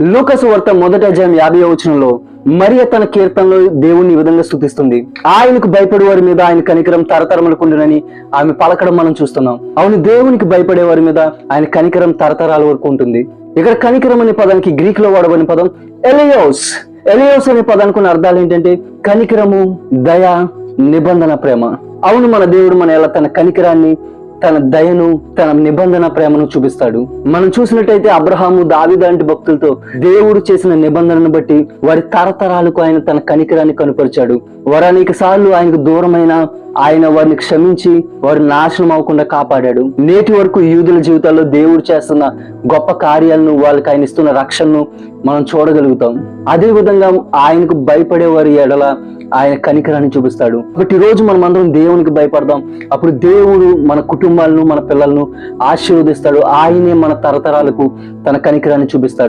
లూకాసు వార్త 1:50 మరియ తన కీర్తనలో దేవుణ్ణి ఈ విధంగా స్తుతిస్తుంది. ఆయనకు భయపడే వారి మీద ఆయన కనికరం తరతరములకు ఉండునని ఆమె పలకడం మనం చూస్తున్నాం. అవును, దేవునికి భయపడే వారి మీద ఆయన కనికరం తరతరాల వరకు ఉంటుంది. ఇక్కడ కనికరం అనే పదానికి గ్రీక్ లో వాడబడిన పదం ఎలియోస్. ఎలియోస్ అనే పదానికి ఉన్న అర్థాలు ఏంటంటే కనికరము, దయ, నిబంధన ప్రేమ. అవును, మన దేవుడు మన ఎలా తన కనికరాన్ని, తన దయను, తన నిబంధన ప్రేమను చూపిస్తాడు. మనం చూసినట్టయితే అబ్రహాము, దావీదు లాంటి భక్తులతో దేవుడు చేసిన నిబంధనను బట్టి వారి తరతరాలకు ఆయన తన కనికరాన్ని కనుపరిచాడు. వారు అనేక సార్లు ఆయనకు దూరమైన ఆయన వారిని క్షమించి వారు నాశనం అవ్వకుండా కాపాడాడు. నేటి వరకు యూదుల జీవితాల్లో దేవుడు చేస్తున్న గొప్ప కార్యాలను, వాళ్ళకి ఆయన ఇస్తున్న రక్షణను మనం చూడగలుగుతాం. అదే విధంగా ఆయనకు భయపడే వారి ఎడల ఆయన కనికరాన్ని చూపిస్తాడు. కాబట్టి ఈ రోజు మనం అందరం దేవునికి భయపడదాం. అప్పుడు దేవుడు మన కుటుంబాలను, మన పిల్లలను ఆశీర్వదిస్తాడు. ఆయనే మన తరతరాలకు తన కనికరాన్ని చూపిస్తాడు.